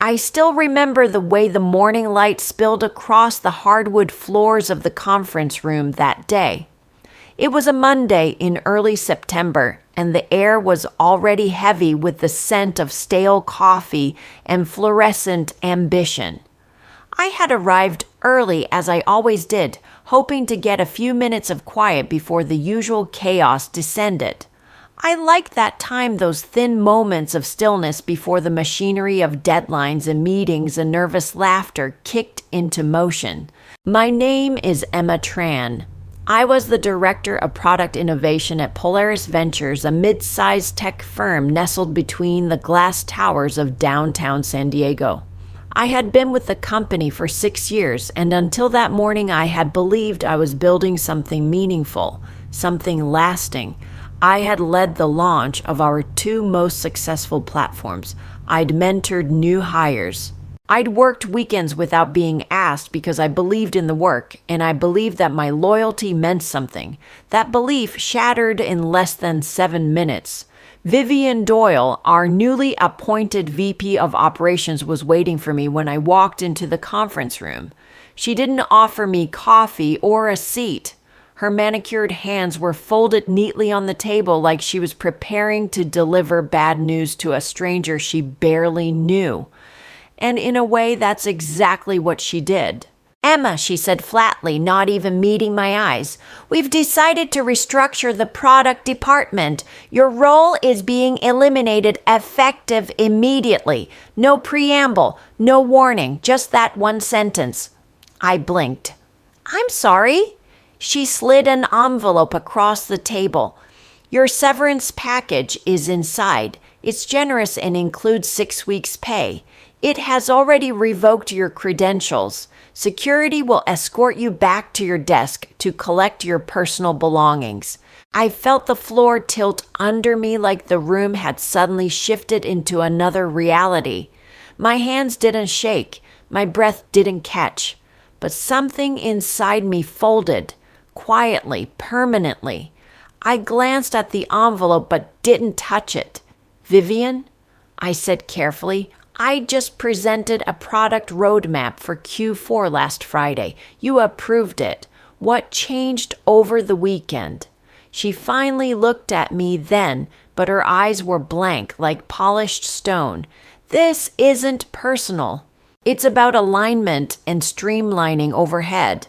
I still remember the way the morning light spilled across the hardwood floors of the conference room that day. It was a Monday in early September, and the air was already heavy with the scent of stale coffee and fluorescent ambition. I had arrived early, as I always did, hoping to get a few minutes of quiet before the usual chaos descended. I liked that time, those thin moments of stillness before the machinery of deadlines and meetings and nervous laughter kicked into motion. My name is Emma Tran. I was the director of product innovation at Polaris Ventures, a mid-sized tech firm nestled between the glass towers of downtown San Diego. I had been with the company for 6 years, and until that morning I had believed I was building something meaningful, something lasting. I had led the launch of our 2 most successful platforms. I'd mentored new hires. I'd worked weekends without being asked because I believed in the work, and I believed that my loyalty meant something. That belief shattered in less than 7 minutes. Vivian Doyle, our newly appointed VP of Operations, was waiting for me when I walked into the conference room. She didn't offer me coffee or a seat. Her manicured hands were folded neatly on the table like she was preparing to deliver bad news to a stranger she barely knew. And in a way, that's exactly what she did. "Emma," she said flatly, not even meeting my eyes, "we've decided to restructure the product department. Your role is being eliminated effective immediately. No preamble, no warning, just that one sentence." I blinked. "I'm sorry." She slid an envelope across the table. "Your severance package is inside. It's generous and includes 6 weeks' pay. It has already revoked your credentials. Security will escort you back to your desk to collect your personal belongings." I felt the floor tilt under me like the room had suddenly shifted into another reality. My hands didn't shake. My breath didn't catch. But something inside me folded. Quietly, permanently. I glanced at the envelope but didn't touch it. "Vivian," I said carefully, "I just presented a product roadmap for Q4 last Friday. You approved it. What changed over the weekend?" She finally looked at me then, but her eyes were blank, like polished stone. "This isn't personal. It's about alignment and streamlining overhead."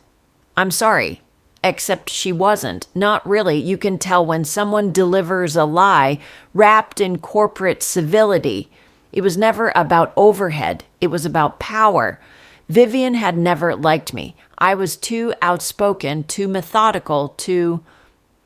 "I'm sorry." Except she wasn't. Not really. You can tell when someone delivers a lie wrapped in corporate civility. It was never about overhead. It was about power. Vivian had never liked me. I was too outspoken, too methodical, too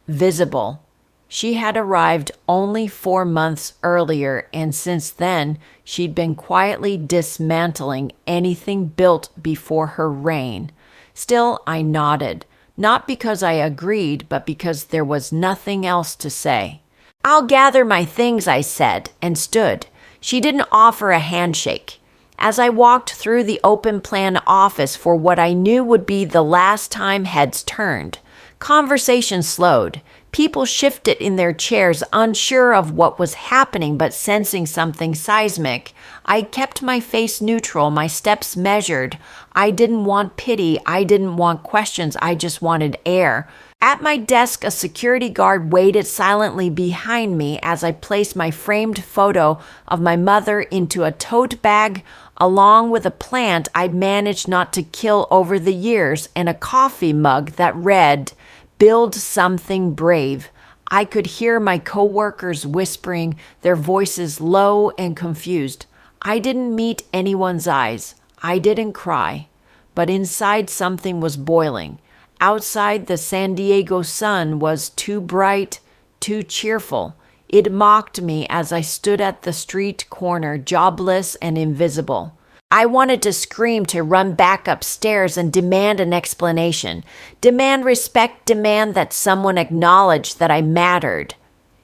visible. She had arrived only 4 months earlier, and since then, she'd been quietly dismantling anything built before her reign. Still, I nodded. Not because I agreed, but because there was nothing else to say. "I'll gather my things," I said, and stood. She didn't offer a handshake. As I walked through the open plan office for what I knew would be the last time heads turned, conversation slowed. People shifted in their chairs, unsure of what was happening but sensing something seismic. I kept my face neutral, my steps measured. I didn't want pity. I didn't want questions. I just wanted air. At my desk, a security guard waited silently behind me as I placed my framed photo of my mother into a tote bag along with a plant I'd managed not to kill over the years and a coffee mug that read, "Build something brave." I could hear my coworkers whispering, their voices low and confused. I didn't meet anyone's eyes. I didn't cry. But inside something was boiling. Outside, the San Diego sun was too bright, too cheerful. It mocked me as I stood at the street corner, jobless and invisible. I wanted to scream, to run back upstairs and demand an explanation. Demand respect, demand that someone acknowledge that I mattered.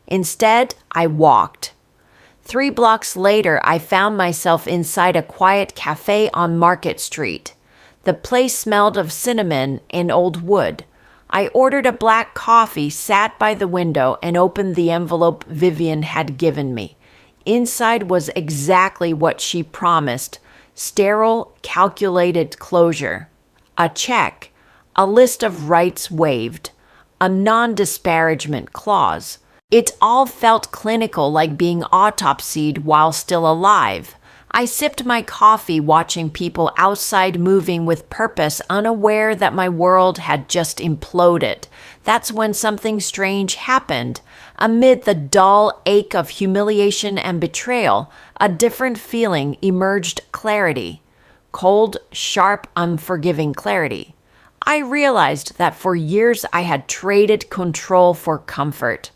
Instead, I walked. 3 blocks later, I found myself inside a quiet cafe on Market Street. The place smelled of cinnamon and old wood. I ordered a black coffee, sat by the window, and opened the envelope Vivian had given me. Inside was exactly what she promised. sterile, calculated closure, a check, a list of rights waived, a non-disparagement clause. It all felt clinical, like being autopsied while still alive. I sipped my coffee watching people outside moving with purpose, unaware that my world had just imploded. That's when something strange happened. Amid the dull ache of humiliation and betrayal, a different feeling emerged: clarity. Cold, sharp, unforgiving clarity. I realized that for years I had traded control for comfort.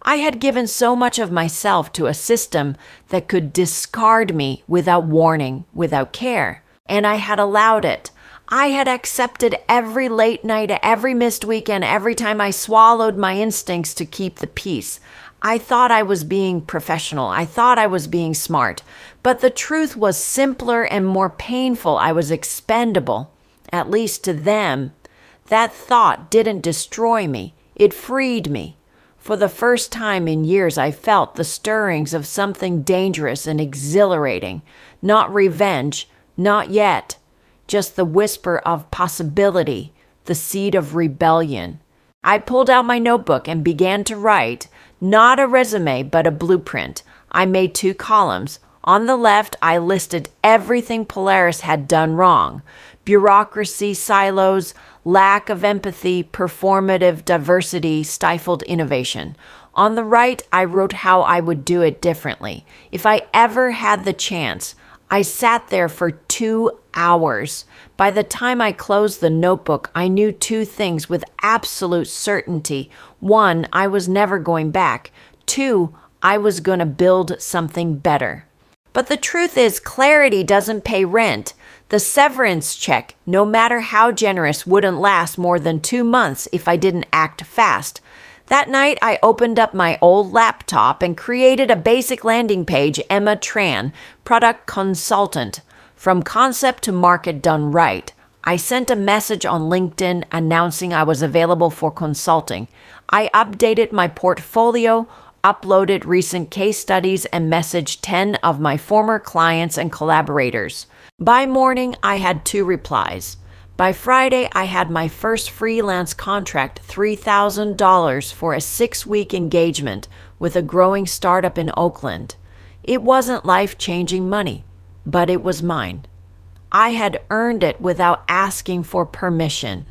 I had given so much of myself to a system that could discard me without warning, without care. And I had allowed it. I had accepted every late night, every missed weekend, every time I swallowed my instincts to keep the peace. I thought I was being professional. I thought I was being smart. But the truth was simpler and more painful. I was expendable, at least to them. That thought didn't destroy me. It freed me. For the first time in years, I felt the stirrings of something dangerous and exhilarating. Not revenge, not yet. Just the whisper of possibility, the seed of rebellion. I pulled out my notebook and began to write, not a resume, but a blueprint. I made 2 columns. On the left, I listed everything Polaris had done wrong: bureaucracy, silos, lack of empathy, performative diversity, stifled innovation. On the right, I wrote how I would do it differently. If I ever had the chance, I sat there for 2 hours. By the time I closed the notebook, I knew 2 things with absolute certainty. 1, I was never going back. 2, I was going to build something better. But the truth is, clarity doesn't pay rent. The severance check, no matter how generous, wouldn't last more than 2 months if I didn't act fast. That night, I opened up my old laptop and created a basic landing page: Emma Tran, product consultant. From concept to market done right. I sent a message on LinkedIn announcing I was available for consulting. I updated my portfolio, uploaded recent case studies, and messaged 10 of my former clients and collaborators. By morning, I had 2 replies. By Friday, I had my first freelance contract, $3,000 for a 6-week engagement with a growing startup in Oakland. It wasn't life-changing money, but it was mine. I had earned it without asking for permission.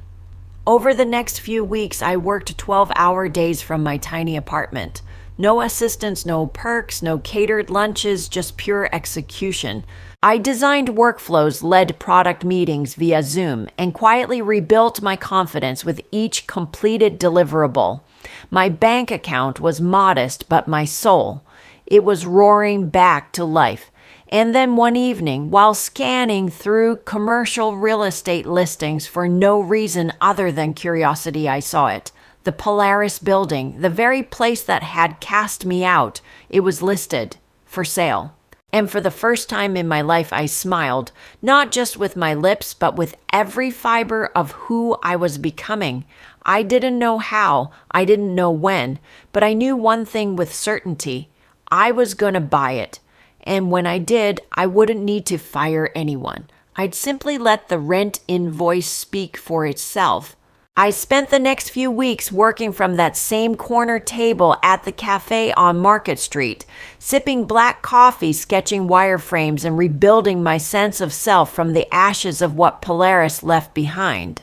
Over the next few weeks, I worked 12-hour days from my tiny apartment. No assistants, no perks, no catered lunches, just pure execution. I designed workflows, led product meetings via Zoom, and quietly rebuilt my confidence with each completed deliverable. My bank account was modest, but my soul, it was roaring back to life. And then one evening, while scanning through commercial real estate listings for no reason other than curiosity, I saw it. The Polaris building, the very place that had cast me out, it was listed for sale. And for the first time in my life, I smiled, not just with my lips, but with every fiber of who I was becoming. I didn't know how, I didn't know when, but I knew one thing with certainty. I was going to buy it. And when I did, I wouldn't need to fire anyone. I'd simply let the rent invoice speak for itself. I spent the next few weeks working from that same corner table at the cafe on Market Street, sipping black coffee, sketching wireframes, and rebuilding my sense of self from the ashes of what Polaris left behind.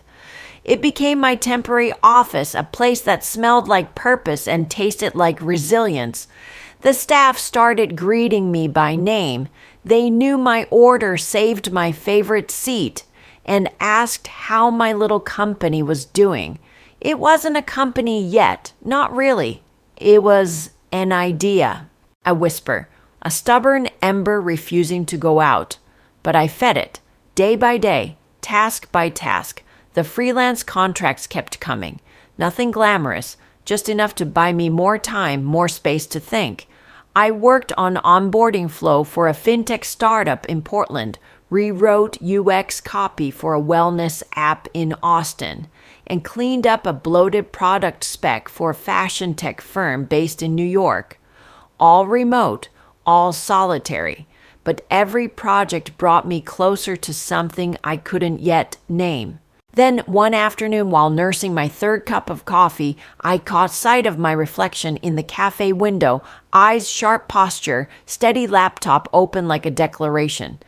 It became my temporary office, a place that smelled like purpose and tasted like resilience. The staff started greeting me by name. They knew my order saved my favorite seat and asked how my little company was doing. It wasn't a company yet, not really. It was an idea, a whisper, a stubborn ember refusing to go out. But I fed it, day by day, task by task. The freelance contracts kept coming. Nothing glamorous, just enough to buy me more time, more space to think. I worked on onboarding flow for a fintech startup in Portland, rewrote UX copy for a wellness app in Austin, and cleaned up a bloated product spec for a fashion tech firm based in New York. All remote, all solitary. but every project brought me closer to something I couldn't yet name. Then one afternoon, while nursing my third cup of coffee, I caught sight of my reflection in the cafe window, eyes sharp posture, steady laptop open like a declaration.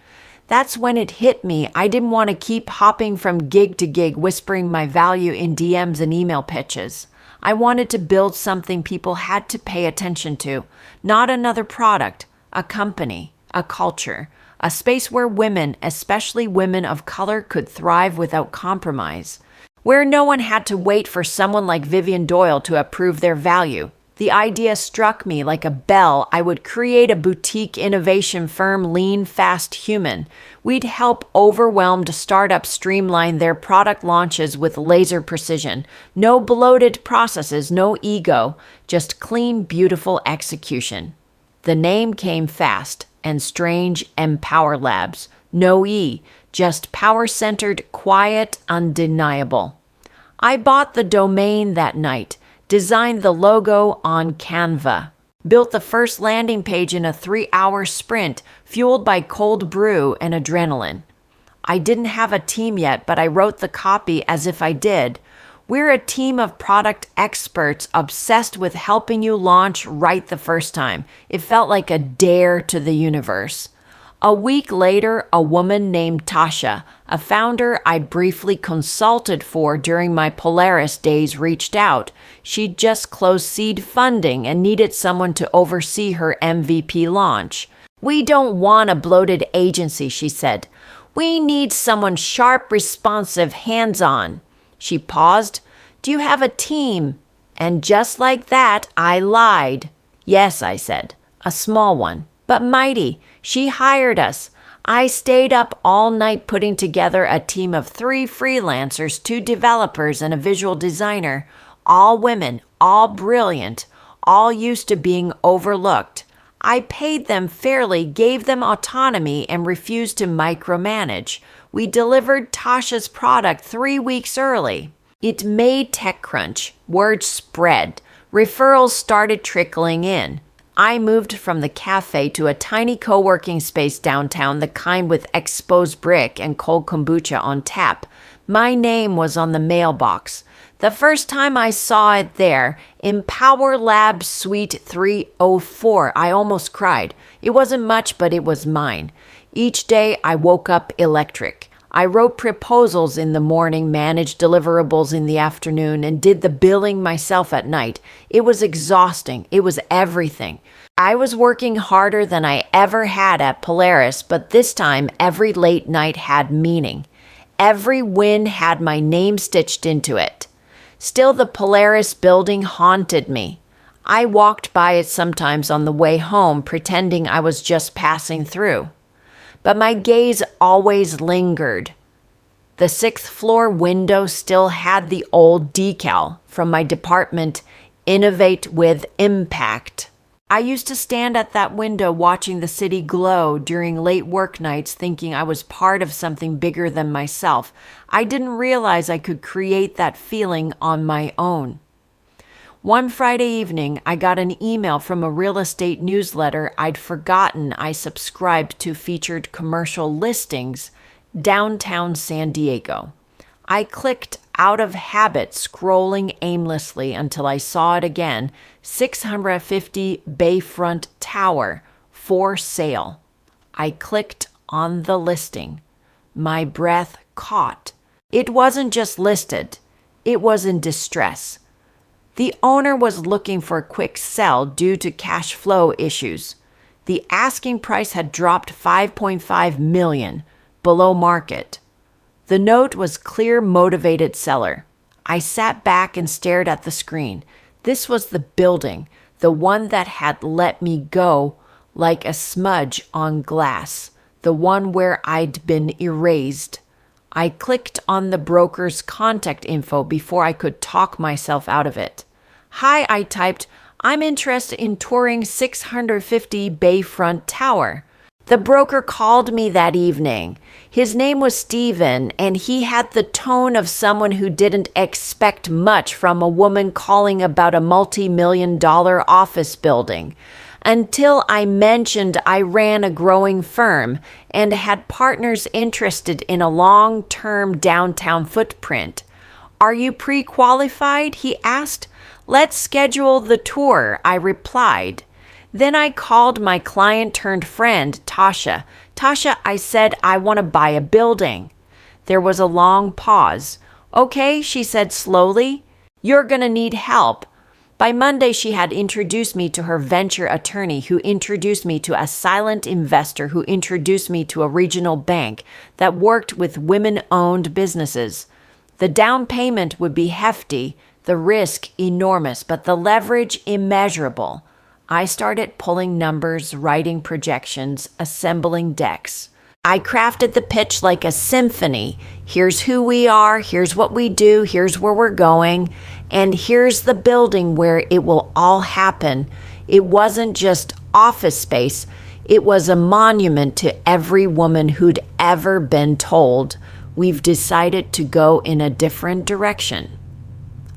That's when it hit me. I didn't want to keep hopping from gig to gig, whispering my value in DMs and email pitches. I wanted to build something people had to pay attention to, not another product, a company, a culture, a space where women, especially women of color, could thrive without compromise, where no one had to wait for someone like Vivian Doyle to approve their value. The idea struck me like a bell. I would create a boutique innovation firm, lean, fast, human. We'd help overwhelmed startups streamline their product launches with laser precision. No bloated processes, no ego, just clean, beautiful execution. The name came fast and strange. Empower Labs. No E, just power-centered, quiet, undeniable. I bought the domain that night, designed the logo on Canva, built the first landing page in a 3-hour sprint, fueled by cold brew and adrenaline. I didn't have a team yet, but I wrote the copy as if I did. We're a team of product experts obsessed with helping you launch right the first time. It felt like a dare to the universe. A week later, a woman named Tasha, a founder I briefly consulted for during my Polaris days, reached out. She'd just closed seed funding and needed someone to oversee her MVP launch. "We don't want a bloated agency," she said. "We need someone sharp, responsive, hands-on." She paused. "Do you have a team?" And just like that, I lied. "Yes," I said. "A small one, but mighty. She hired us. I stayed up all night putting together a team of 3 freelancers, 2 developers, and a visual designer. All women, all brilliant, all used to being overlooked. I paid them fairly, gave them autonomy, and refused to micromanage. We delivered Tasha's product 3 weeks early. It made TechCrunch. Word spread. Referrals started trickling in. I moved from the cafe to a tiny co-working space downtown, the kind with exposed brick and cold kombucha on tap. My name was on the mailbox. The first time I saw it there, Empower Lab Suite 304, I almost cried. It wasn't much, but it was mine. Each day I woke up electric. I wrote proposals in the morning, managed deliverables in the afternoon, and did the billing myself at night. It was exhausting. It was everything. I was working harder than I ever had at Polaris, but this time every late night had meaning. Every win had my name stitched into it. Still, the Polaris building haunted me. I walked by it sometimes on the way home, pretending I was just passing through. But my gaze always lingered. The 6th floor window still had the old decal from my department, Innovate with Impact. I used to stand at that window watching the city glow during late work nights, thinking I was part of something bigger than myself. I didn't realize I could create that feeling on my own. One Friday evening, I got an email from a real estate newsletter I'd forgotten I subscribed to, featured commercial listings, downtown San Diego. I clicked out of habit, scrolling aimlessly until I saw it again, 650 Bayfront Tower, for sale. I clicked on the listing. My breath caught. It wasn't just listed. It was in distress. The owner was looking for a quick sell due to cash flow issues. The asking price had dropped $5.5 million, below market. The note was clear, motivated seller. I sat back and stared at the screen. This was the building, the one that had let me go like a smudge on glass, the one where I'd been erased. I clicked on the broker's contact info before I could talk myself out of it. "Hi," I typed. "I'm interested in touring 650 Bayfront Tower." The broker called me that evening. His name was Steven, and he had the tone of someone who didn't expect much from a woman calling about a multi-million-dollar office building. until I mentioned I ran a growing firm and had partners interested in a long-term downtown footprint. "Are you pre-qualified?" he asked. "Let's schedule the tour," I replied. Then I called my client-turned-friend, Tasha. "Tasha," I said, "I want to buy a building." There was a long pause. "Okay," she said slowly. "You're going to need help." By Monday, she had introduced me to her venture attorney, who introduced me to a silent investor, who introduced me to a regional bank that worked with women-owned businesses. The down payment would be hefty, the risk enormous, but the leverage immeasurable. I started pulling numbers, writing projections, assembling decks. I crafted the pitch like a symphony. Here's who we are, here's what we do, here's where we're going, and here's the building where it will all happen. It wasn't just office space. It was a monument to every woman who'd ever been told, "We've decided to go in a different direction."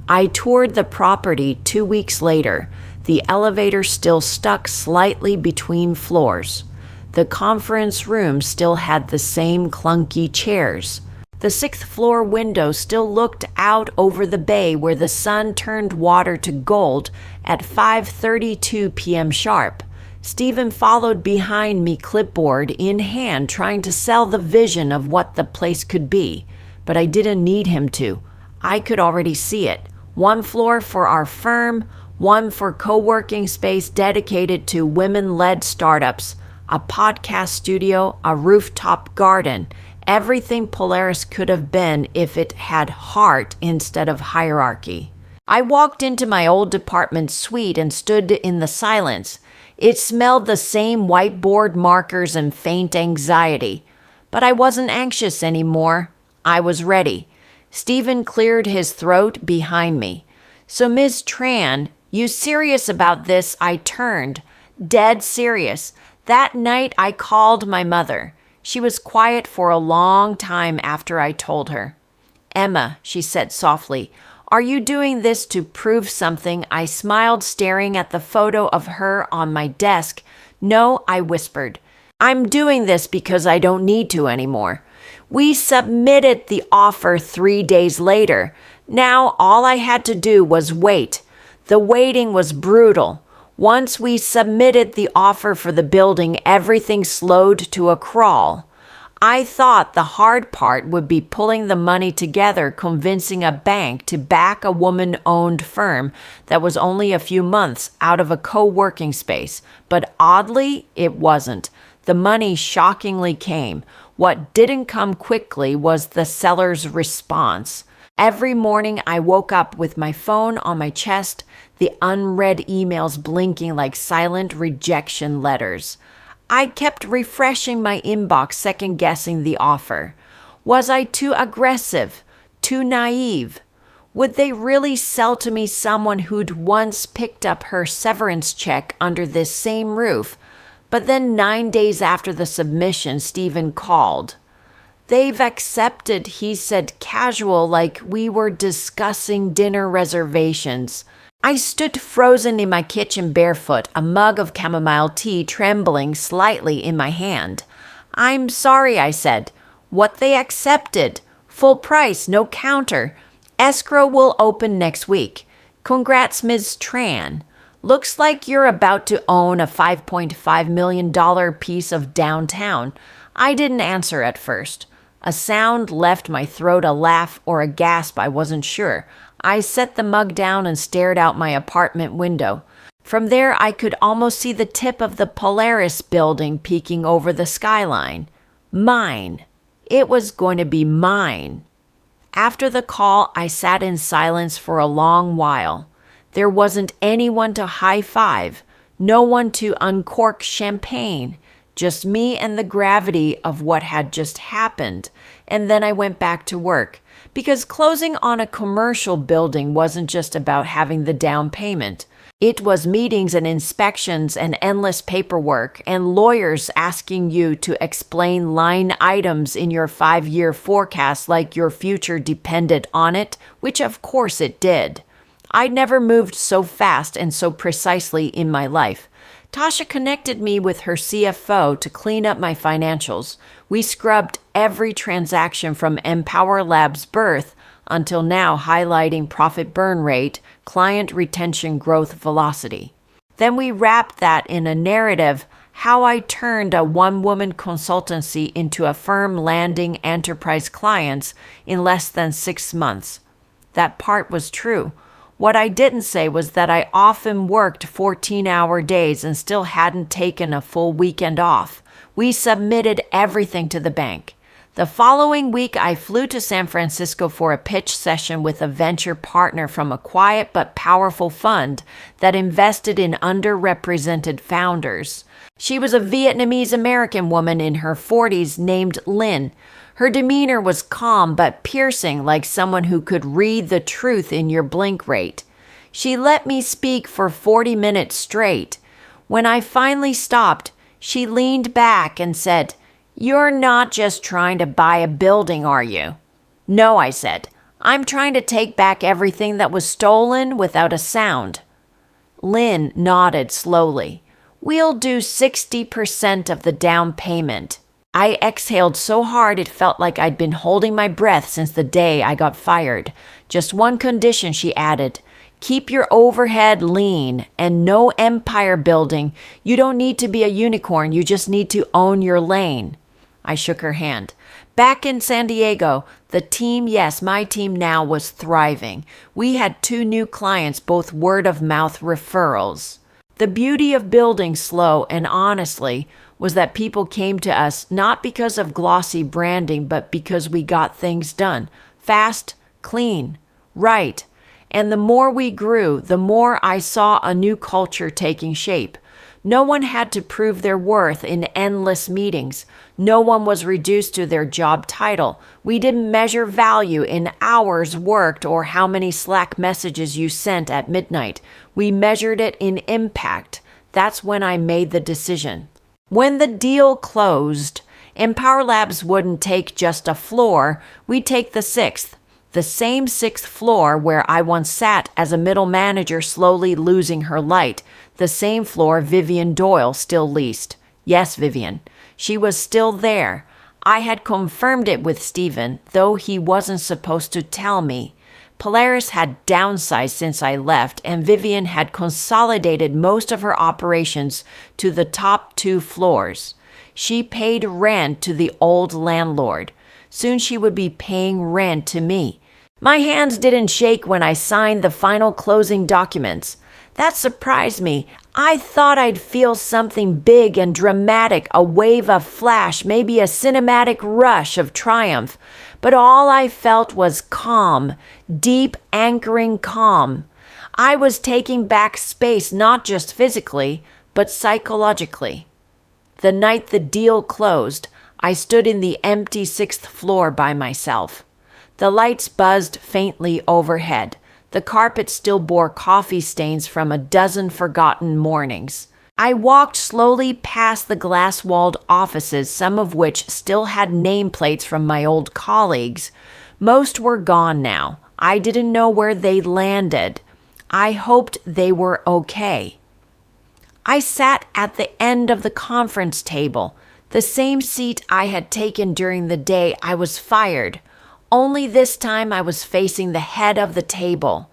I toured the property 2 weeks later, the elevator still stuck slightly between floors. The conference room still had the same clunky chairs. The 6th floor window still looked out over the bay where the sun turned water to gold at 5:32 p.m. sharp. Stephen followed behind me, clipboard in hand, trying to sell the vision of what the place could be. But I didn't need him to. I could already see it. 1 floor for our firm, 1 for co-working space dedicated to women-led startups, a podcast studio, a rooftop garden, everything Polaris could have been if it had heart instead of hierarchy. I walked into my old department suite and stood in the silence. It smelled the same whiteboard markers and faint anxiety. But I wasn't anxious anymore. I was ready. Stephen cleared his throat behind me. "So, Ms. Tran, you serious about this?" I turned. "Dead serious. That night I called my mother. She was quiet for a long time after I told her. "Emma," she said softly, "are you doing this to prove something?" I smiled, staring at the photo of her on my desk. "No," I whispered. "I'm doing this because I don't need to anymore. We submitted the offer 3 days later. Now all I had to do was wait. The waiting was brutal. Once we submitted the offer for the building, everything slowed to a crawl. I thought the hard part would be pulling the money together, convincing a bank to back a woman-owned firm that was only a few months out of a co-working space. But oddly, it wasn't. The money shockingly came. What didn't come quickly was the seller's response. Every morning I woke up with my phone on my chest, the unread emails blinking like silent rejection letters. I kept refreshing my inbox, second-guessing the offer. Was I too aggressive? Too naive? Would they really sell to me someone who'd once picked up her severance check under this same roof? But then 9 days after the submission, Stephen called. "They've accepted," he said, casual, like we were discussing dinner reservations. I stood frozen in my kitchen barefoot, a mug of chamomile tea trembling slightly in my hand. "I'm sorry," I said. "What they accepted. Full price, no counter. Escrow will open next week. Congrats, Ms. Tran. Looks like you're about to own a $5.5 million piece of downtown." I didn't answer at first. A sound left my throat, a laugh or a gasp, I wasn't sure. I set the mug down and stared out my apartment window. From there, I could almost see the tip of the Polaris building peeking over the skyline. Mine. It was going to be mine. After the call, I sat in silence for a long while. There wasn't anyone to high-five, no one to uncork champagne, just me and the gravity of what had just happened. And then I went back to work, because closing on a commercial building wasn't just about having the down payment. It was meetings and inspections and endless paperwork and lawyers asking you to explain line items in your 5-year forecast like your future depended on it, which of course it did. I'd never moved so fast and so precisely in my life. Tasha connected me with her CFO to clean up my financials. We scrubbed every transaction from Empower Labs' birth until now, highlighting profit burn rate, client retention growth velocity. Then we wrapped that in a narrative how I turned a one-woman consultancy into a firm landing enterprise clients in less than 6 months. That part was true. What I didn't say was that I often worked 14-hour days and still hadn't taken a full weekend off. We submitted everything to the bank. The following week, I flew to San Francisco for a pitch session with a venture partner from a quiet but powerful fund that invested in underrepresented founders. She was a Vietnamese American woman in her 40s named Lynn. Her demeanor was calm but piercing, like someone who could read the truth in your blink rate. She let me speak for 40 minutes straight. When I finally stopped, she leaned back and said, "You're not just trying to buy a building, are you?" "No," I said. "I'm trying to take back everything that was stolen without a sound." Lynn nodded slowly. "We'll do 60% of the down payment." I exhaled so hard it felt like I'd been holding my breath since the day I got fired. "Just one condition," she added. "Keep your overhead lean and no empire building. You don't need to be a unicorn. You just need to own your lane." I shook her hand. Back in San Diego, the team, yes, my team now, was thriving. We had 2 new clients, both word-of-mouth referrals. The beauty of building slow and honestly was that people came to us not because of glossy branding, but because we got things done. Fast, clean, right. And the more we grew, the more I saw a new culture taking shape. No one had to prove their worth in endless meetings. No one was reduced to their job title. We didn't measure value in hours worked or how many Slack messages you sent at midnight. We measured it in impact. That's when I made the decision. When the deal closed, Empower Labs wouldn't take just a floor. We'd take the 6th. The same 6th floor where I once sat as a middle manager slowly losing her light. The same floor Vivian Doyle still leased. Yes, Vivian. She was still there. I had confirmed it with Stephen, though he wasn't supposed to tell me. Polaris had downsized since I left, and Vivian had consolidated most of her operations to the top 2 floors. She paid rent to the old landlord. Soon she would be paying rent to me. My hands didn't shake when I signed the final closing documents. That surprised me. I thought I'd feel something big and dramatic, a wave of flash, maybe a cinematic rush of triumph. But all I felt was calm, deep, anchoring calm. I was taking back space, not just physically, but psychologically. The night the deal closed, I stood in the empty 6th floor by myself. The lights buzzed faintly overhead. The carpet still bore coffee stains from a dozen forgotten mornings. I walked slowly past the glass-walled offices, some of which still had nameplates from my old colleagues. Most were gone now. I didn't know where they landed. I hoped they were okay. I sat at the end of the conference table, the same seat I had taken during the day I was fired. Only this time I was facing the head of the table.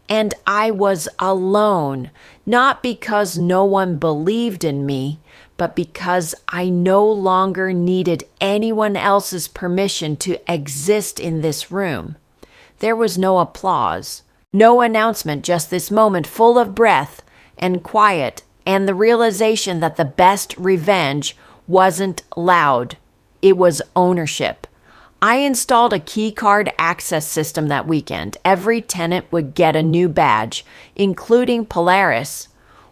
And I was alone, not because no one believed in me, but because I no longer needed anyone else's permission to exist in this room. There was no applause, no announcement, just this moment full of breath and quiet and the realization that the best revenge wasn't loud. It was ownership. I installed a keycard access system that weekend. Every tenant would get a new badge, including Polaris.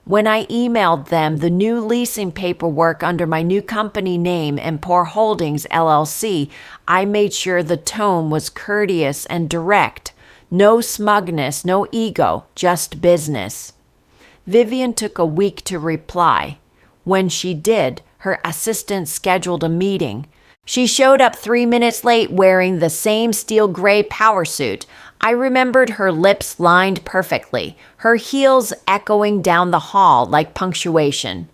When I emailed them the new leasing paperwork under my new company name, Empor Holdings, LLC, I made sure the tone was courteous and direct. No smugness, no ego, just business. Vivian took a week to reply. When she did, her assistant scheduled a meeting. She showed up 3 minutes late wearing the same steel gray power suit. I remembered her lips lined perfectly, her heels echoing down the hall like punctuation.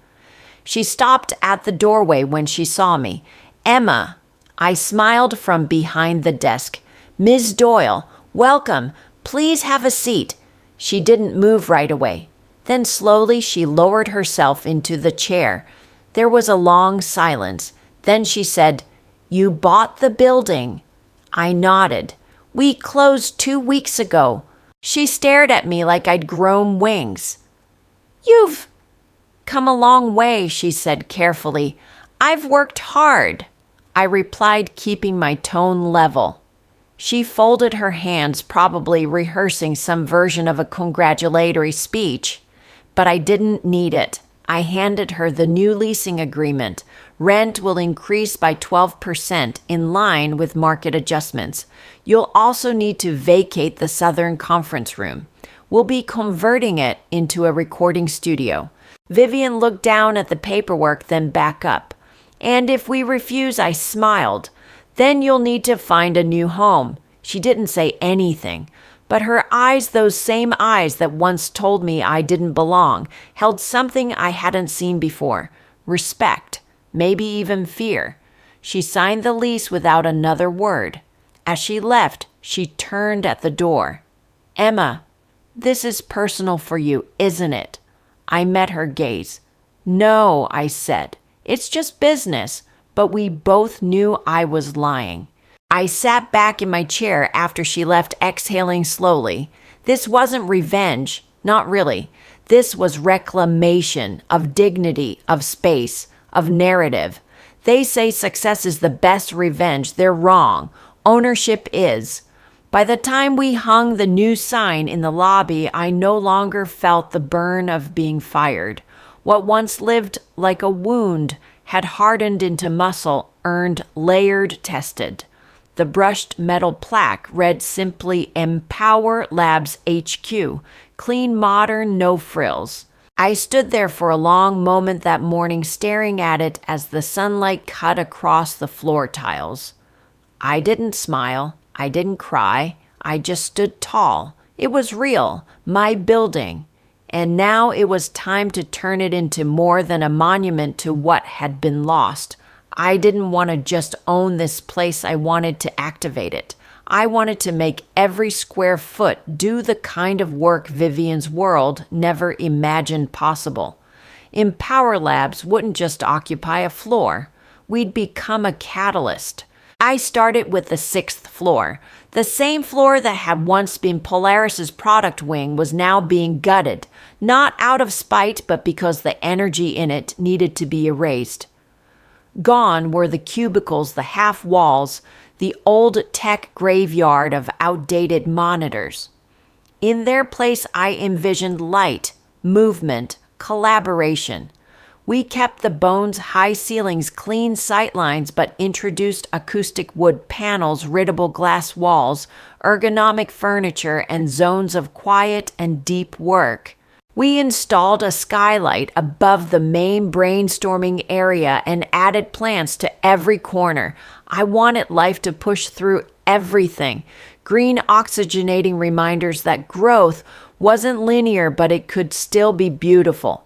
She stopped at the doorway when she saw me. "Emma." I smiled from behind the desk. "Ms. Doyle, welcome. Please have a seat." She didn't move right away. Then slowly she lowered herself into the chair. There was a long silence. Then she said, "You bought the building." I nodded. "We closed 2 weeks ago." She stared at me like I'd grown wings. "You've come a long way," she said carefully. "I've worked hard." I replied, keeping my tone level. She folded her hands, probably rehearsing some version of a congratulatory speech, but I didn't need it. I handed her the new leasing agreement. Rent will increase by 12% in line with market adjustments. You'll also need to vacate the southern conference room. We'll be converting it into a recording studio. Vivian looked down at the paperwork, then back up. "And if we refuse," I smiled, "then you'll need to find a new home." She didn't say anything, but her eyes, those same eyes that once told me I didn't belong, held something I hadn't seen before. Respect, maybe even fear. She signed the lease without another word. As she left, she turned at the door. "Emma, this is personal for you, isn't it?" I met her gaze. "No," I said. "It's just business," but we both knew I was lying. I sat back in my chair after she left, exhaling slowly. This wasn't revenge, not really. This was reclamation of dignity, of space, of narrative. They say success is the best revenge. They're wrong. Ownership is. By the time we hung the new sign in the lobby, I no longer felt the burn of being fired. What once lived like a wound had hardened into muscle, earned, layered, tested. The brushed metal plaque read simply Empower Labs HQ, clean, modern, no frills. I stood there for a long moment that morning, staring at it as the sunlight cut across the floor tiles. I didn't smile. I didn't cry. I just stood tall. It was real, my building. And now it was time to turn it into more than a monument to what had been lost. I didn't want to just own this place. I wanted to activate it. I wanted to make every square foot do the kind of work Vivian's world never imagined possible. Empower Labs wouldn't just occupy a floor. We'd become a catalyst. I started with the 6th floor. The same floor that had once been Polaris's product wing was now being gutted, not out of spite, but because the energy in it needed to be erased. Gone were the cubicles, the half walls, the old tech graveyard of outdated monitors. In their place, I envisioned light, movement, collaboration. We kept the bones, high ceilings, clean sightlines, but introduced acoustic wood panels, readable glass walls, ergonomic furniture, and zones of quiet and deep work. We installed a skylight above the main brainstorming area and added plants to every corner. I wanted life to push through everything. Green oxygenating reminders that growth wasn't linear, but it could still be beautiful.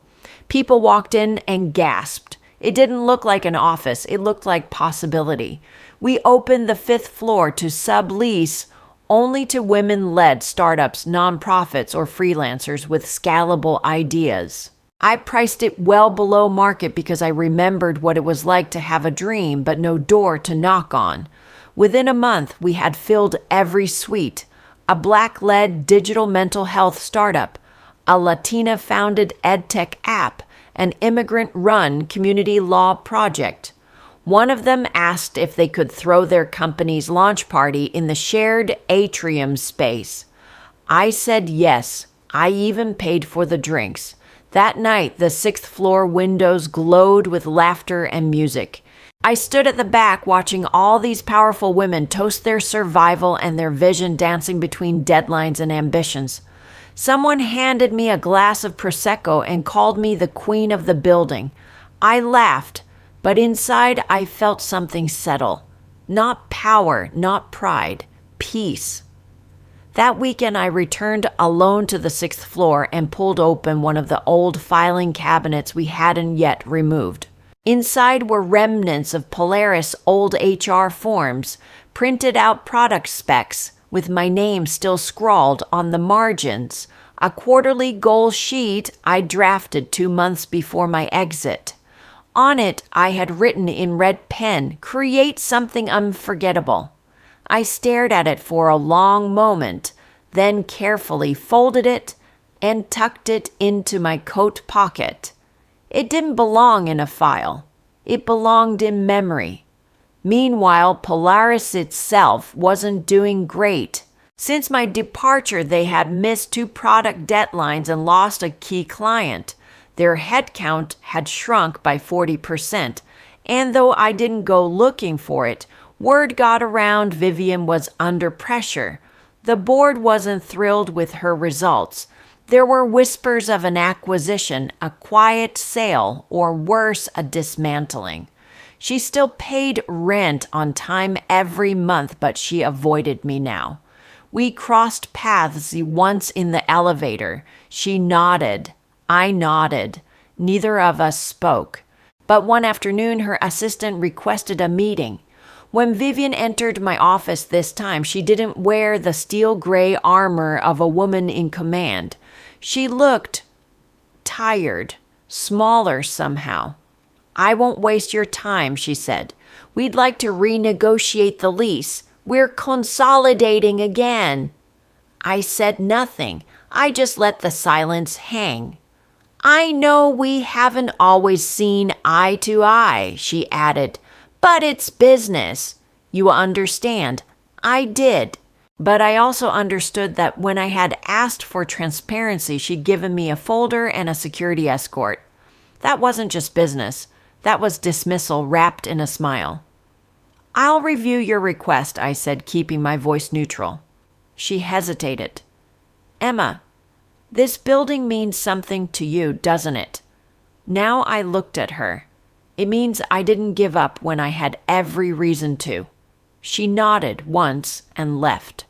People walked in and gasped. It didn't look like an office. It looked like possibility. We opened the 5th floor to sublease only to women-led startups, nonprofits, or freelancers with scalable ideas. I priced it well below market because I remembered what it was like to have a dream but no door to knock on. Within a month, we had filled every suite. A Black-led digital mental health startup, a Latina-founded edtech app, an immigrant-run community law project. One of them asked if they could throw their company's launch party in the shared atrium space. I said yes. I even paid for the drinks. That night, the 6th floor windows glowed with laughter and music. I stood at the back watching all these powerful women toast their survival and their vision, dancing between deadlines and ambitions. Someone handed me a glass of Prosecco and called me the queen of the building. I laughed, but inside I felt something settle. Not power, not pride, peace. That weekend, I returned alone to the 6th floor and pulled open one of the old filing cabinets we hadn't yet removed. Inside were remnants of Polaris' old HR forms, printed out product specs with my name still scrawled on the margins, a quarterly goal sheet I drafted 2 months before my exit. On it, I had written in red pen, "Create something unforgettable." I stared at it for a long moment, then carefully folded it and tucked it into my coat pocket. It didn't belong in a file. It belonged in memory. Meanwhile, Polaris itself wasn't doing great. Since my departure, they had missed 2 product deadlines and lost a key client. Their headcount had shrunk by 40%, and though I didn't go looking for it, word got around Vivian was under pressure. The board wasn't thrilled with her results. There were whispers of an acquisition, a quiet sale, or worse, a dismantling. She still paid rent on time every month, but she avoided me now. We crossed paths once in the elevator. She nodded. I nodded. Neither of us spoke. But one afternoon, her assistant requested a meeting. When Vivian entered my office this time, she didn't wear the steel gray armor of a woman in command. She looked tired, smaller somehow. "I won't waste your time," she said. "We'd like to renegotiate the lease. We're consolidating again." I said nothing. I just let the silence hang. "I know we haven't always seen eye to eye," she added, "but it's business. You understand." I did. But I also understood that when I had asked for transparency, she'd given me a folder and a security escort. That wasn't just business. That was dismissal wrapped in a smile. "I'll review your request," I said, keeping my voice neutral. She hesitated. "Emma, this building means something to you, doesn't it?" Now I looked at her. "It means I didn't give up when I had every reason to." She nodded once and left.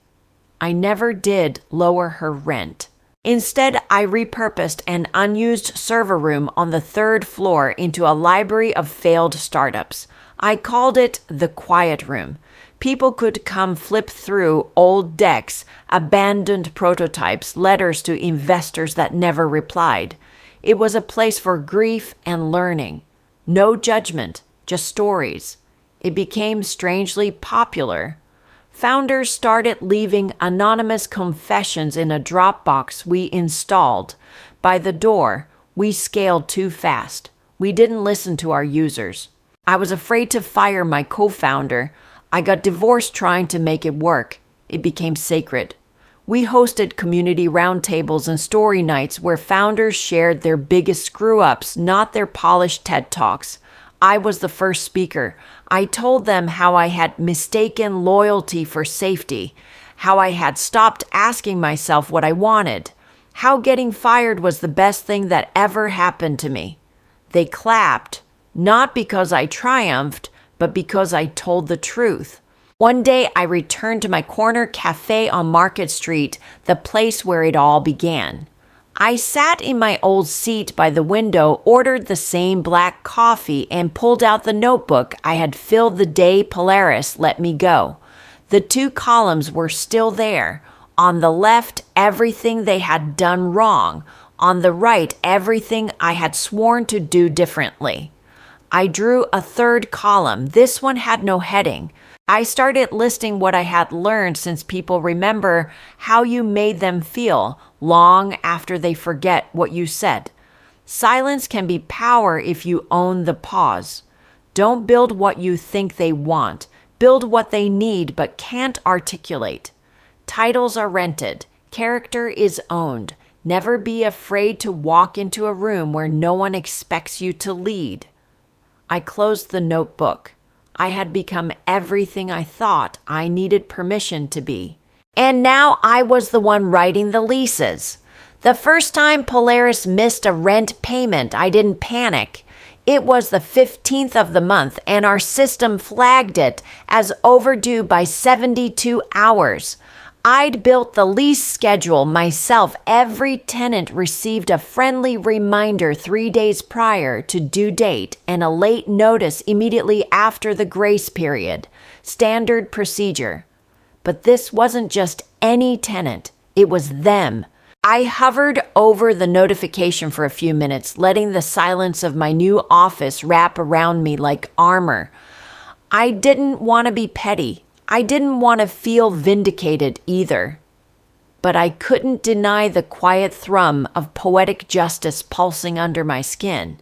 I never did lower her rent. Instead, I repurposed an unused server room on the 3rd floor into a library of failed startups. I called it the Quiet Room. People could come flip through old decks, abandoned prototypes, letters to investors that never replied. It was a place for grief and learning. No judgment, just stories. It became strangely popular. Founders started leaving anonymous confessions in a Dropbox we installed. By the door, we scaled too fast. We didn't listen to our users. I was afraid to fire my co-founder. I got divorced trying to make it work. It became sacred. We hosted community roundtables and story nights where founders shared their biggest screw-ups, not their polished TED Talks. I was the first speaker. I told them how I had mistaken loyalty for safety, how I had stopped asking myself what I wanted, how getting fired was the best thing that ever happened to me. They clapped, not because I triumphed, but because I told the truth. One day, I returned to my corner cafe on Market Street, the place where it all began. I sat in my old seat by the window, ordered the same black coffee, and pulled out the notebook I had filled the day Polaris let me go. The 2 columns were still there. On the left, everything they had done wrong. On the right, everything I had sworn to do differently. I drew a 3rd column. This one had no heading. I started listing what I had learned since people remember how you made them feel long after they forget what you said. Silence can be power if you own the pause. Don't build what you think they want. Build what they need but can't articulate. Titles are rented. Character is owned. Never be afraid to walk into a room where no one expects you to lead. I closed the notebook. I had become everything I thought I needed permission to be. And now I was the one writing the leases. The first time Polaris missed a rent payment, I didn't panic. It was the 15th of the month, and our system flagged it as overdue by 72 hours. I'd built the lease schedule myself. Every tenant received a friendly reminder 3 days prior to due date and a late notice immediately after the grace period. Standard procedure. But this wasn't just any tenant. It was them. I hovered over the notification for a few minutes, letting the silence of my new office wrap around me like armor. I didn't want to be petty. I didn't want to feel vindicated either. But I couldn't deny the quiet thrum of poetic justice pulsing under my skin.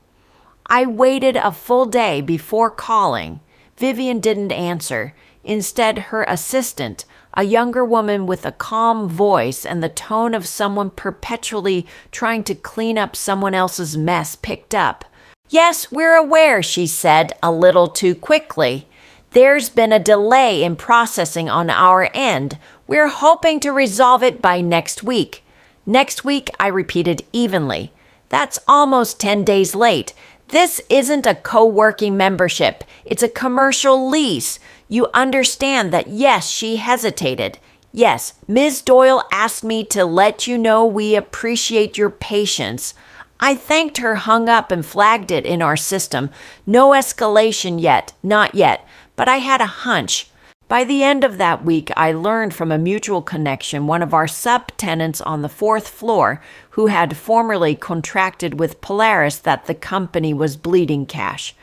I waited a full day before calling. Vivian didn't answer. Instead, her assistant, a younger woman with a calm voice and the tone of someone perpetually trying to clean up someone else's mess, picked up. "Yes, we're aware," she said, a little too quickly. "There's been a delay in processing on our end. We're hoping to resolve it by next week." "Next week," I repeated evenly. "That's almost 10 days late. This isn't a co-working membership. It's a commercial lease. You understand that?" Yes, she hesitated. "Yes, Ms. Doyle asked me to let you know we appreciate your patience." I thanked her, hung up, and flagged it in our system. No escalation yet, not yet, but I had a hunch. By the end of that week, I learned from a mutual connection, one of our subtenants on the 4th floor, who had formerly contracted with Polaris, that the company was bleeding cash.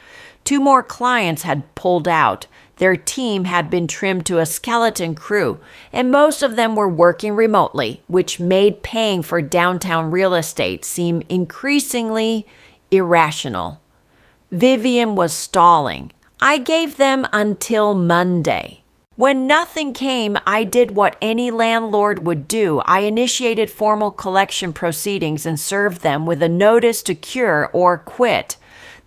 2 more clients had pulled out. Their team had been trimmed to a skeleton crew, and most of them were working remotely, which made paying for downtown real estate seem increasingly irrational. Vivian was stalling. I gave them until Monday. When nothing came, I did what any landlord would do. I initiated formal collection proceedings and served them with a notice to cure or quit.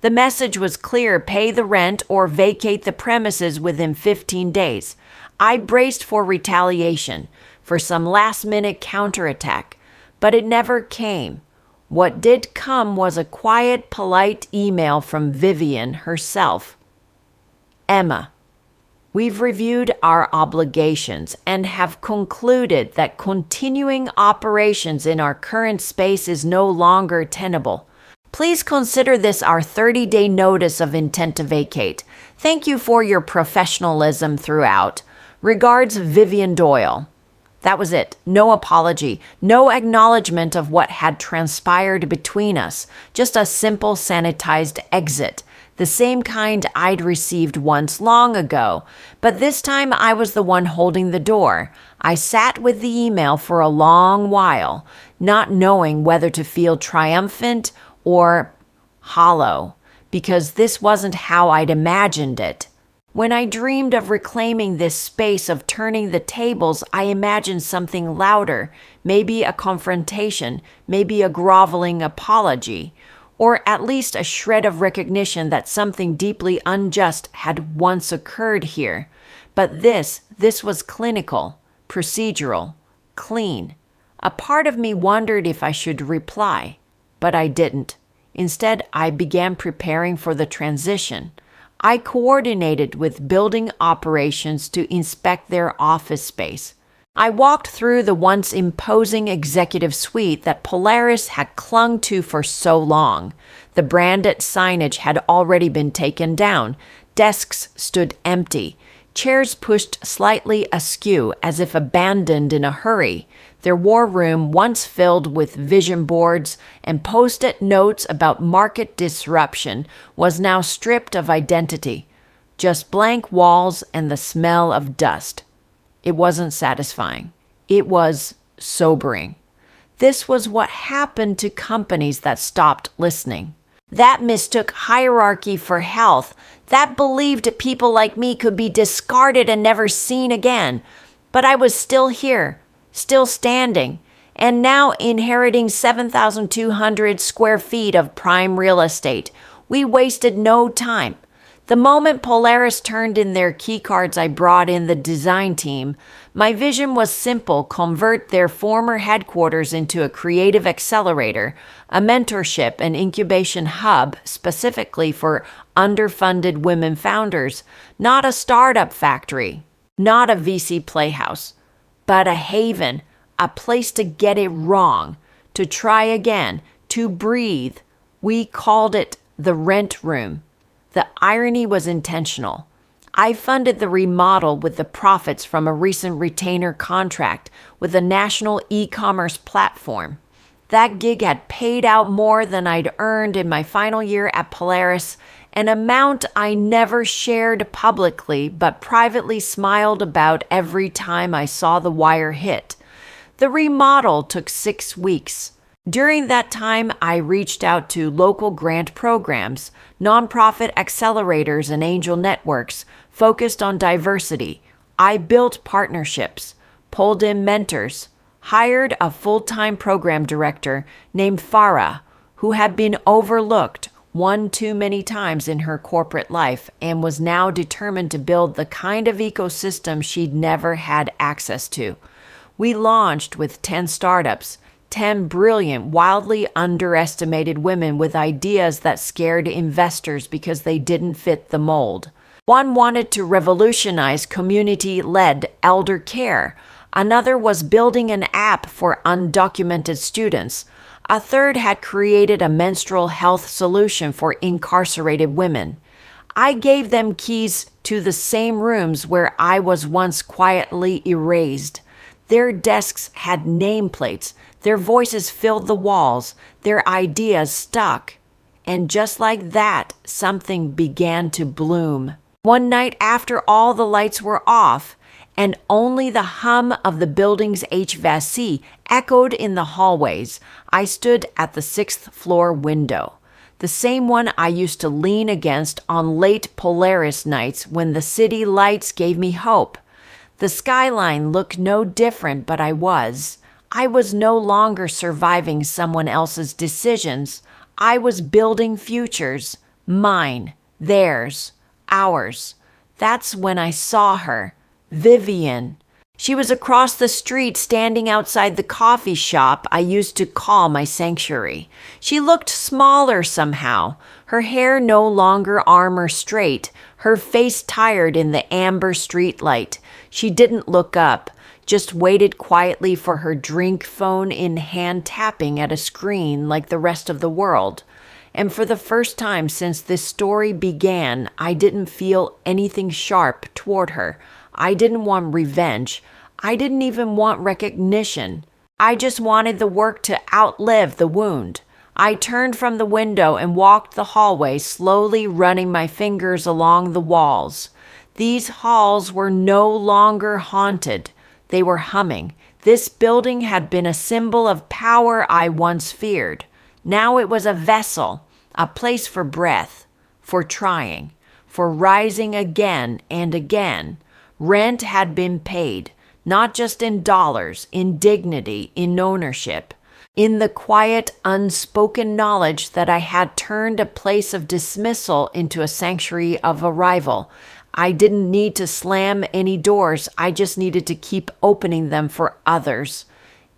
The message was clear: pay the rent or vacate the premises within 15 days. I braced for retaliation, for some last-minute counterattack, but it never came. What did come was a quiet, polite email from Vivian herself. "Emma, we've reviewed our obligations and have concluded that continuing operations in our current space is no longer tenable. Please consider this our 30-day notice of intent to vacate. Thank you for your professionalism throughout. Regards, Vivian Doyle." That was it. No apology, no acknowledgement of what had transpired between us, just a simple sanitized exit, the same kind I'd received once long ago. But this time I was the one holding the door. I sat with the email for a long while, not knowing whether to feel triumphant or hollow, because this wasn't how I'd imagined it. When I dreamed of reclaiming this space, of turning the tables, I imagined something louder, maybe a confrontation, maybe a groveling apology, or at least a shred of recognition that something deeply unjust had once occurred here. But this was clinical, procedural, clean. A part of me wondered if I should reply, but I didn't. Instead, I began preparing for the transition. I coordinated with building operations to inspect their office space. I walked through the once imposing executive suite that Polaris had clung to for so long. The branded signage had already been taken down. Desks stood empty. Chairs pushed slightly askew as if abandoned in a hurry. Their war room, once filled with vision boards and post-it notes about market disruption, was now stripped of identity. Just blank walls and the smell of dust. It wasn't satisfying. It was sobering. This was what happened to companies that stopped listening. That mistook hierarchy for health. That believed people like me could be discarded and never seen again. But I was still here, still standing, and now inheriting 7,200 square feet of prime real estate. We wasted no time. The moment Polaris turned in their keycards, I brought in the design team. My vision was simple: convert their former headquarters into a creative accelerator, a mentorship and incubation hub specifically for underfunded women founders, not a startup factory, not a VC playhouse. but a haven, a place to get it wrong, to try again, to breathe. We called it the rent room. The irony was intentional. I funded the remodel with the profits from a recent retainer contract with a national e-commerce platform. That gig had paid out more than I'd earned in my final year at Polaris, an amount I never shared publicly but privately smiled about every time I saw the wire hit. The remodel took 6 weeks. During that time, I reached out to local grant programs, nonprofit accelerators, and angel networks focused on diversity. I built partnerships, pulled in mentors, hired a full-time program director named Farah, who had been overlooked one too many times in her corporate life and was now determined to build the kind of ecosystem she'd never had access to. We launched with 10 startups, 10 brilliant, wildly underestimated women with ideas that scared investors because they didn't fit the mold. One wanted to revolutionize community-led elder care. Another was building an app for undocumented students. A third had created a menstrual health solution for incarcerated women. I gave them keys to the same rooms where I was once quietly erased. Their desks had nameplates. Their voices filled the walls. Their ideas stuck. And just like that, something began to bloom. One night after all the lights were off, and only the hum of the building's HVAC echoed in the hallways, I stood at the 6th floor window, the same one I used to lean against on late Polaris nights when the city lights gave me hope. The skyline looked no different, but I was no longer surviving someone else's decisions. I was building futures, mine, theirs, ours. That's when I saw her. Vivian. She was across the street standing outside the coffee shop I used to call my sanctuary. She looked smaller somehow, her hair no longer armor straight, her face tired in the amber streetlight. She didn't look up, just waited quietly for her drink, phone in hand, tapping at a screen like the rest of the world. And for the first time since this story began, I didn't feel anything sharp toward her. I didn't want revenge. I didn't even want recognition. I just wanted the work to outlive the wound. I turned from the window and walked the hallway, slowly running my fingers along the walls. These halls were no longer haunted. They were humming. This building had been a symbol of power I once feared. Now it was a vessel, a place for breath, for trying, for rising again and again. Rent had been paid, not just in dollars, in dignity, in ownership, in the quiet, unspoken knowledge that I had turned a place of dismissal into a sanctuary of arrival. I didn't need to slam any doors. I just needed to keep opening them for others.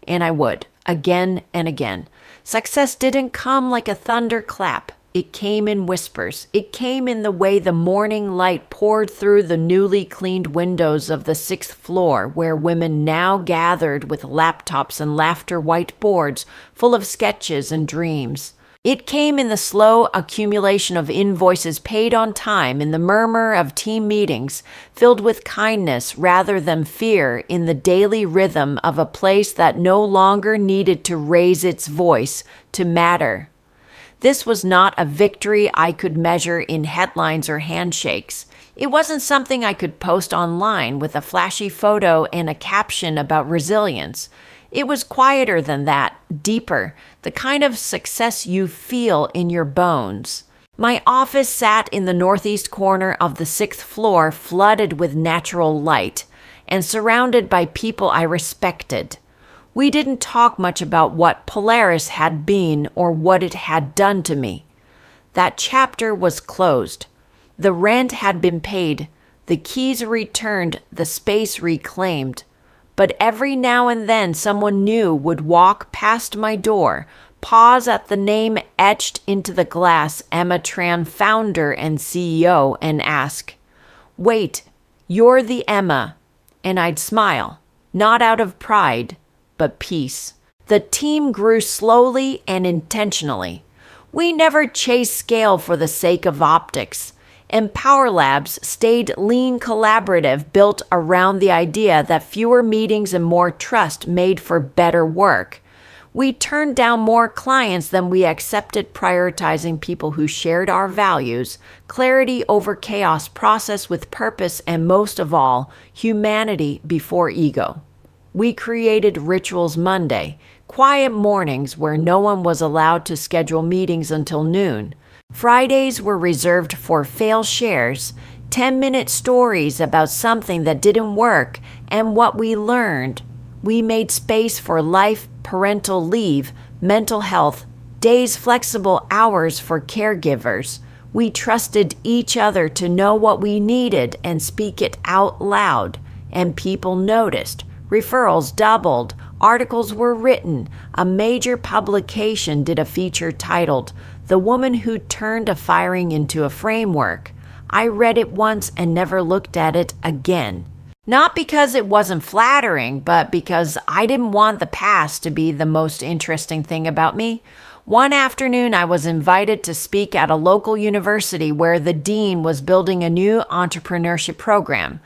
And I would, again and again. Success didn't come like a thunderclap. It came in whispers. It came in the way the morning light poured through the newly cleaned windows of the 6th floor, where women now gathered with laptops and laughter whiteboards full of sketches and dreams. It came in the slow accumulation of invoices paid on time, in the murmur of team meetings filled with kindness rather than fear, in the daily rhythm of a place that no longer needed to raise its voice to matter. This was not a victory I could measure in headlines or handshakes. It wasn't something I could post online with a flashy photo and a caption about resilience. It was quieter than that, deeper, the kind of success you feel in your bones. My office sat in the northeast corner of the 6th floor, flooded with natural light, and surrounded by people I respected. We didn't talk much about what Polaris had been or what it had done to me. That chapter was closed. The rent had been paid, the keys returned, the space reclaimed. But every now and then someone new would walk past my door, pause at the name etched into the glass, Emma Tran, founder and CEO, and ask, "Wait, you're the Emma?" And I'd smile. not out of pride, but peace. The team grew slowly and intentionally. We never chased scale for the sake of optics. Empower Labs stayed lean collaborative, built around the idea that fewer meetings and more trust made for better work. We turned down more clients than we accepted, prioritizing people who shared our values, clarity over chaos, process with purpose, and most of all, humanity before ego. We created Rituals Monday, quiet mornings where no one was allowed to schedule meetings until noon. Fridays were reserved for fail shares, 10-minute stories about something that didn't work and what we learned. We made space for life, parental leave, mental health, days, flexible hours for caregivers. We trusted each other to know what we needed and speak it out loud, and people noticed. Referrals doubled. Articles were written. A major publication did a feature titled, "The Woman Who Turned a Firing into a Framework." I read it once and never looked at it again. Not because it wasn't flattering, but because I didn't want the past to be the most interesting thing about me. One afternoon, I was invited to speak at a local university where the dean was building a new entrepreneurship program.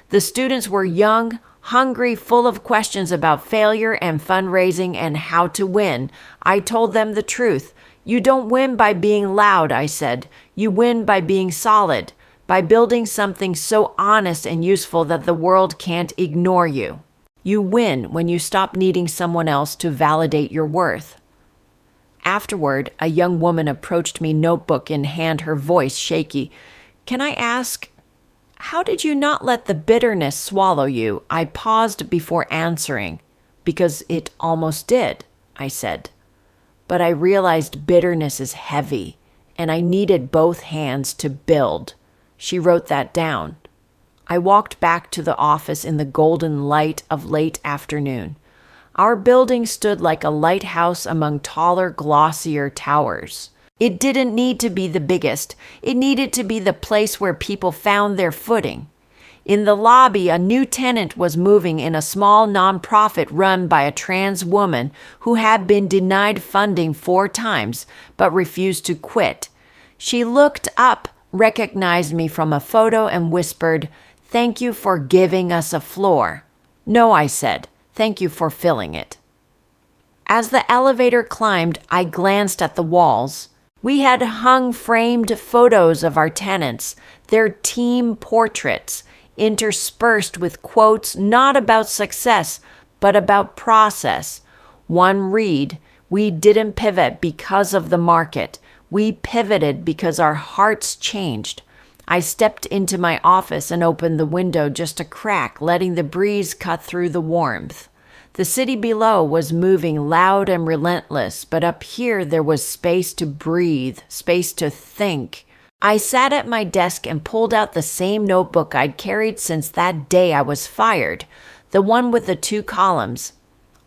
The students were young, hungry, full of questions about failure and fundraising and how to win. I told them the truth. You don't win by being loud, I said. You win by being solid, by building something so honest and useful that the world can't ignore you. You win when you stop needing someone else to validate your worth. Afterward, a young woman approached me, notebook in hand, her voice shaky. "Can I ask, how did you not let the bitterness swallow you?" I paused before answering. "Because it almost did," I said. But I realized bitterness is heavy, and I needed both hands to build. She wrote that down. I walked back to the office in the golden light of late afternoon. Our building stood like a lighthouse among taller, glossier towers. It didn't need to be the biggest. It needed to be the place where people found their footing. In the lobby, a new tenant was moving in, a small nonprofit run by a trans woman who had been denied funding 4 times but refused to quit. She looked up, recognized me from a photo, and whispered, "Thank you for giving us a floor." "No," I said. "Thank you for filling it." As the elevator climbed, I glanced at the walls. We had hung framed photos of our tenants, their team portraits, interspersed with quotes not about success, but about process. One read, "We didn't pivot because of the market. We pivoted because our hearts changed." I stepped into my office and opened the window just a crack, letting the breeze cut through the warmth. The city below was moving loud and relentless, but up here there was space to breathe, space to think. I sat at my desk and pulled out the same notebook I'd carried since that day I was fired, the one with the 2 columns.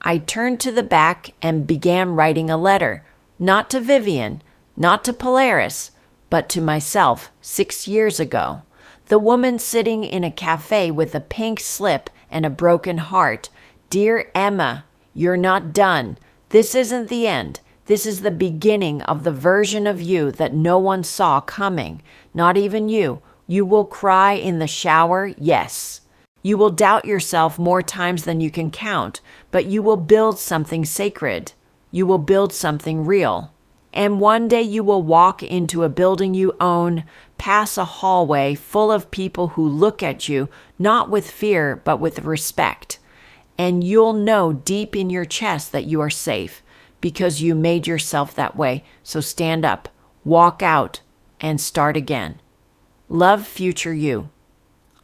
I turned to the back and began writing a letter, not to Vivian, not to Polaris, but to myself 6 years ago. The woman sitting in a cafe with a pink slip and a broken heart. "Dear Emma, you're not done. This isn't the end. This is the beginning of the version of you that no one saw coming, not even you. You will cry in the shower, yes. You will doubt yourself more times than you can count, but you will build something sacred. You will build something real. And one day you will walk into a building you own, pass a hallway full of people who look at you, not with fear, but with respect. And you'll know deep in your chest that you are safe because you made yourself that way. So stand up, walk out, and start again. Love, future you."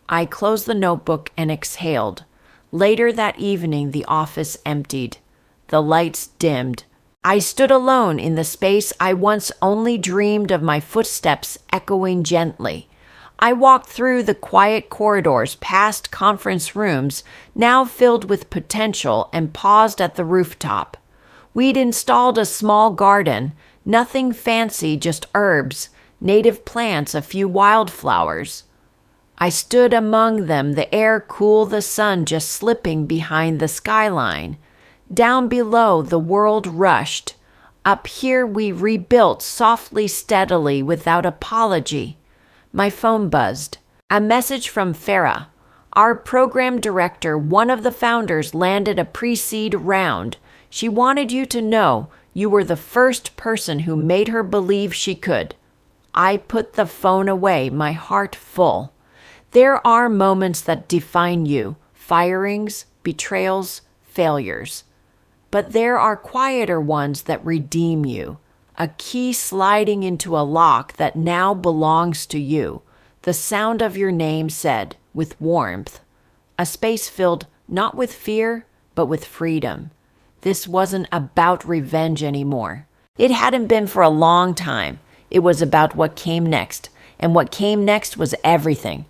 I closed the notebook and exhaled. Later that evening, the office emptied. The lights dimmed. I stood alone in the space I once only dreamed of my footsteps echoing gently. I walked through the quiet corridors, past conference rooms, now filled with potential, and paused at the rooftop. We'd installed a small garden, nothing fancy, just herbs, native plants, a few wildflowers. I stood among them, the air cool, the sun just slipping behind the skyline. Down below, the world rushed. Up here, we rebuilt softly, steadily, without apology. My phone buzzed. A message from Farah. Our program director, one of the founders, landed a pre-seed round. She wanted you to know you were the first person who made her believe she could. I put the phone away, my heart full. There are moments that define you, firings, betrayals, failures. But there are quieter ones that redeem you, a key sliding into a lock that now belongs to you, the sound of your name said with warmth, a space filled not with fear, but with freedom. This wasn't about revenge anymore. It hadn't been for a long time. It was about what came next, and what came next was everything.